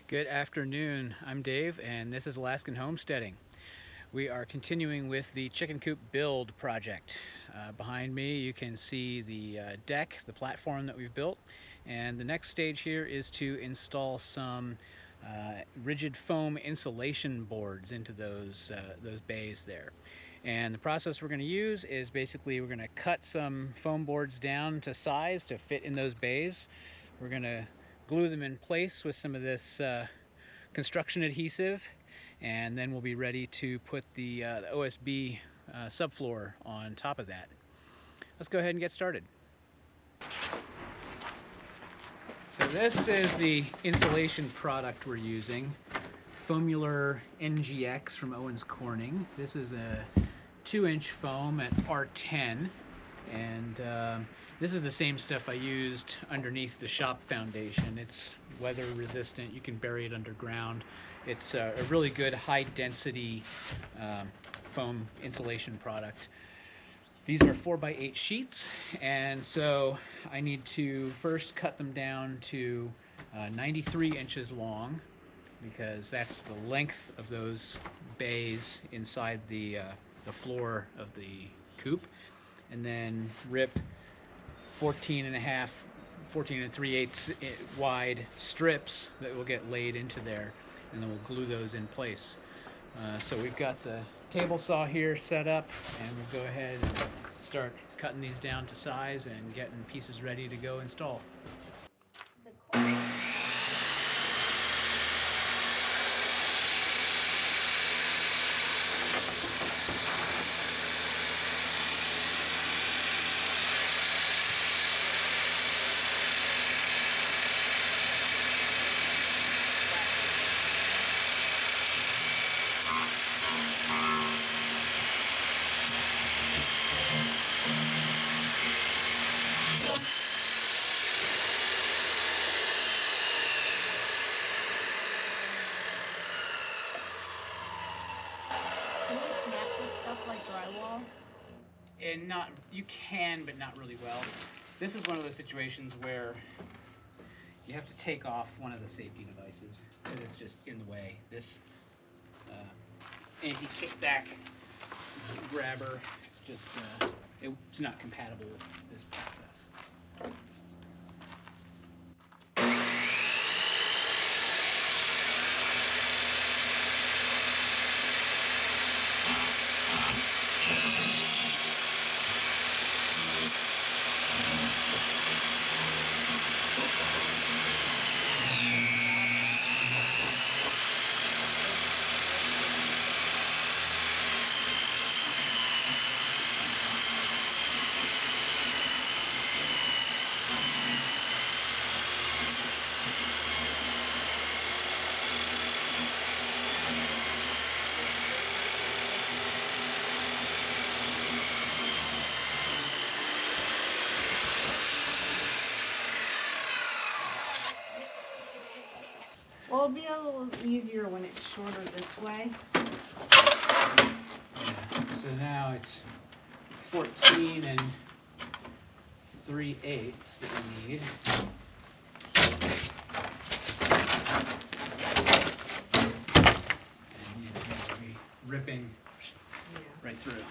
Good afternoon. I'm Dave, and this is Alaskan Homesteading. We are continuing with the Chicken Coop Build project. Behind me, you can see the deck, the platform that we've built, and the next stage here is to install some rigid foam insulation boards into those bays there. And the process we're going to use is basically we're going to cut some foam boards down to size to fit in those bays. We're going to glue them in place with some of this construction adhesive, and then we'll be ready to put the OSB subfloor on top of that. Let's go ahead and get started. So this is the insulation product we're using, Foamular NGX from Owens Corning. This is a 2-inch foam at R10, and this is the same stuff I used underneath the shop foundation. It's weather resistant, you can bury it underground. It's a really good high density foam insulation product. These are 4x8 sheets, and so I need to first cut them down to 93 inches long, because that's the length of those bays inside the floor of the coop, and then rip 14 and 3/8 wide strips that will get laid into there, and then we'll glue those in place. So we've got the table saw here set up, and we'll go ahead and start cutting these down to size and getting pieces ready to go install. Can you snap this stuff like drywall? And you can, but not really well. This is one of those situations where you have to take off one of the safety devices because it's just in the way. This anti-kickback grabber is just it's not compatible with this process. Well, it'll be a little easier when it's shorter this way. Yeah. So now it's 14 and 3/8 that we need. And you'll be ripping right through.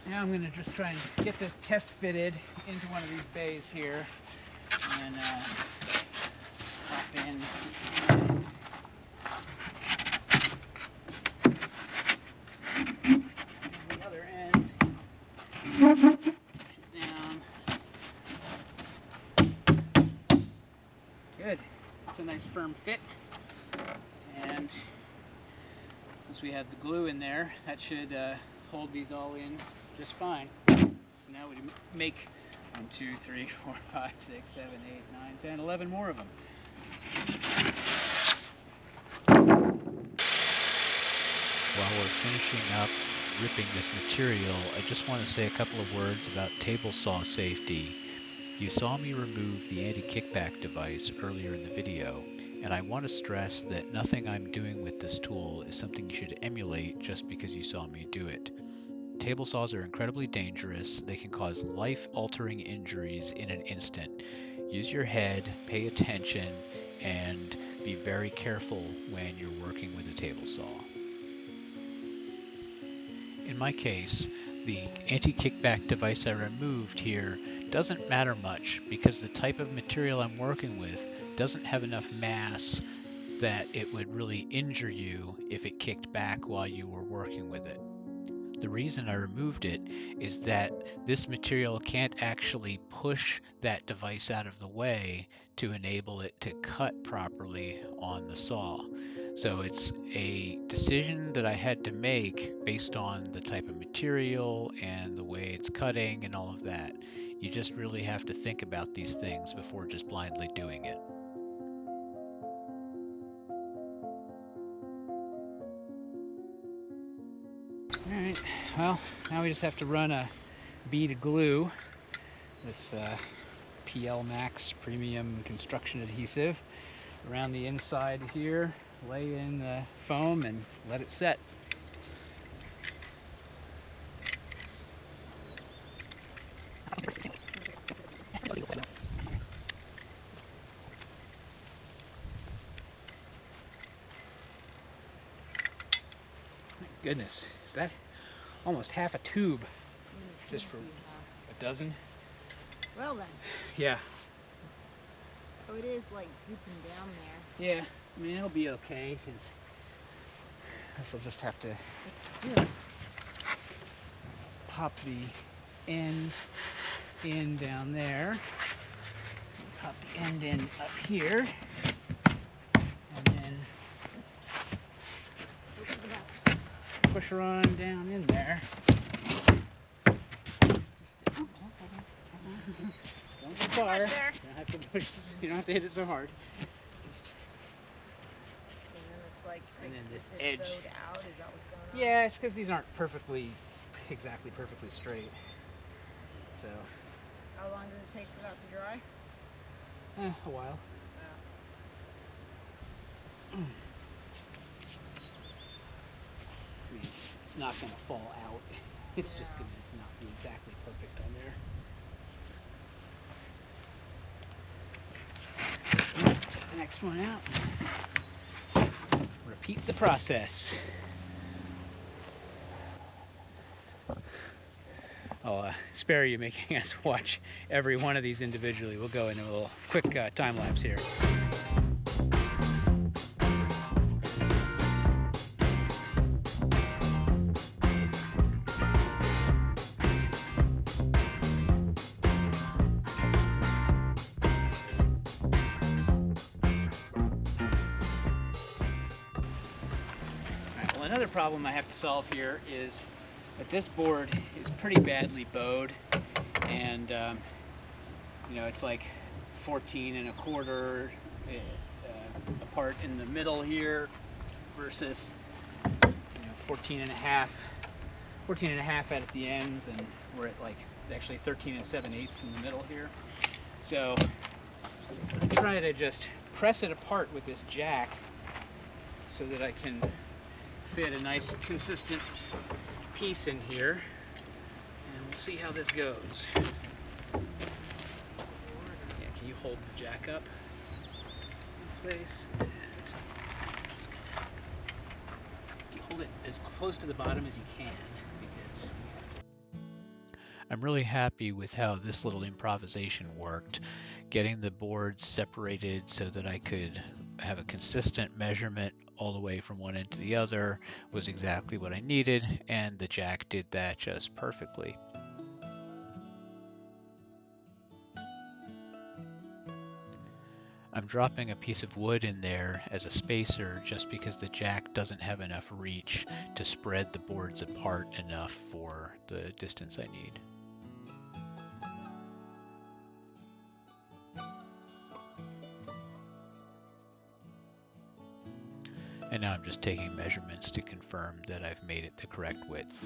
Now I'm going to just try and get this test fitted into one of these bays here, and pop in the other end. firm fit. And once we have the glue in there, that should hold these all in just fine. So now we make 1, 2, 3, 4, 5, 6, 7, 8, 9, 10, 11 more of them. While we're finishing up ripping this material, I just want to say a couple of words about table saw safety. You saw me remove the anti-kickback device earlier in the video, and I want to stress that nothing I'm doing with this tool is something you should emulate just because you saw me do it. Table saws are incredibly dangerous. They can cause life-altering injuries in an instant. Use your head, pay attention, and be very careful when you're working with a table saw. In my case, the anti-kickback device I removed here doesn't matter much because the type of material I'm working with doesn't have enough mass that it would really injure you if it kicked back while you were working with it. The reason I removed it is that this material can't actually push that device out of the way to enable it to cut properly on the saw. So it's a decision that I had to make based on the type of material and the way it's cutting and all of that. You just really have to think about these things before just blindly doing it. Alright, well, now we just have to run a bead of glue, this PL Max Premium Construction Adhesive, around the inside here, lay in the foam and let it set. My goodness, is that almost half a tube just for a dozen? Well then. Yeah. Oh, it is like drooping down there. Yeah, I mean, it'll be okay, because this will just have to It's still. pop the end in down there, pop the end in up here, and then push her on down in there. Oops. Don't go far. You don't have to push. You don't have to hit it so hard. So then it's like, And then this it's edge. bowed out. Is that what's going on? Yeah, it's because these aren't exactly perfectly straight. So, How long does it take for that to dry? a while. I mean, it's not going to fall out. It's just going to not be exactly perfect on there. Take the next one out. Repeat the process. I'll spare you making us watch every one of these individually. We'll go into a little quick time lapse here. Well, another problem I have to solve here is that this board is pretty badly bowed, and you know, it's like 14 1/4 apart in the middle here versus 14 and a half at the ends, and we're at like actually 13 7/8 in the middle here. So I'm going to try to just press it apart with this jack so that I can fit a nice consistent piece in here, and we'll see how this goes. Yeah, can you hold the jack up in place? And just you hold it as close to the bottom as you can, because I'm really happy with how this little improvisation worked. Getting the boards separated so that I could have a consistent measurement all the way from one end to the other was exactly what I needed, and the jack did that just perfectly. I'm dropping a piece of wood in there as a spacer just because the jack doesn't have enough reach to spread the boards apart enough for the distance I need. And now I'm just taking measurements to confirm that I've made it the correct width.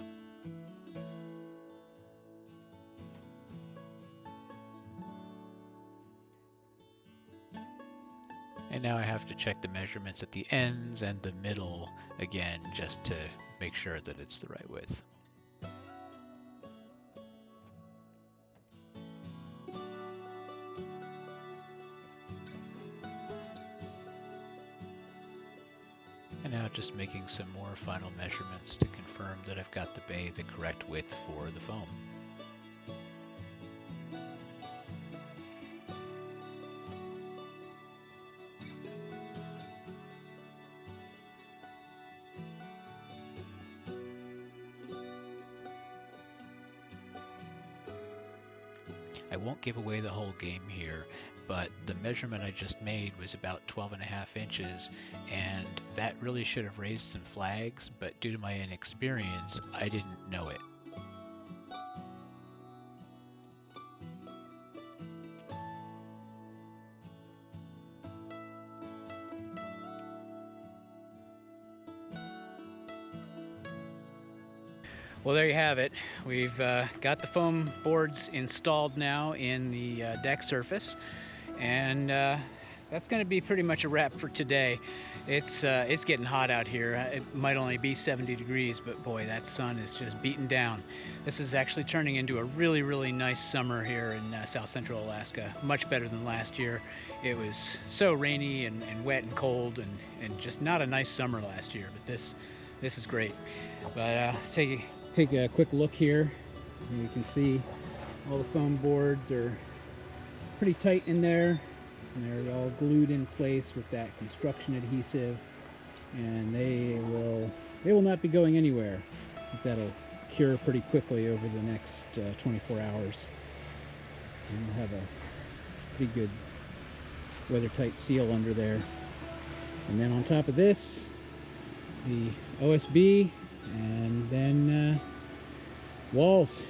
And now I have to check the measurements at the ends and the middle again just to make sure that it's the right width. And now just making some more final measurements to confirm that I've got the bay the correct width for the foam. I won't give away the whole game here, but the measurement I just made was about 12.5 inches, and that really should have raised some flags, but due to my inexperience, I didn't know it. Well, there you have it. We've got the foam boards installed now in the deck surface, and that's going to be pretty much a wrap for today. It's getting hot out here. It might only be 70 degrees, but boy, that sun is just beating down. This is actually turning into a really, really nice summer here in South Central Alaska. Much better than last year. It was so rainy and wet and cold, and just not a nice summer last year, but this is great. But take a quick look here, and you can see all the foam boards are pretty tight in there, and they're all glued in place with that construction adhesive, and they will not be going anywhere. That'll cure pretty quickly over the next 24 hours, and we'll have a pretty good weather-tight seal under there. And then on top of this, the OSB, and then walls.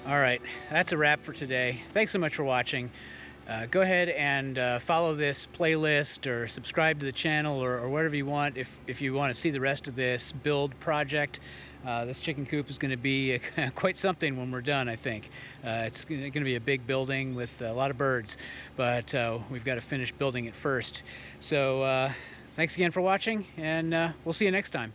All right, that's a wrap for today. Thanks so much for watching. Go ahead and follow this playlist or subscribe to the channel or whatever you want if you want to see the rest of this build project. This chicken coop is going to be quite something when we're done, I think. It's going to be a big building with a lot of birds, but we've got to finish building it first. So thanks again for watching, and we'll see you next time.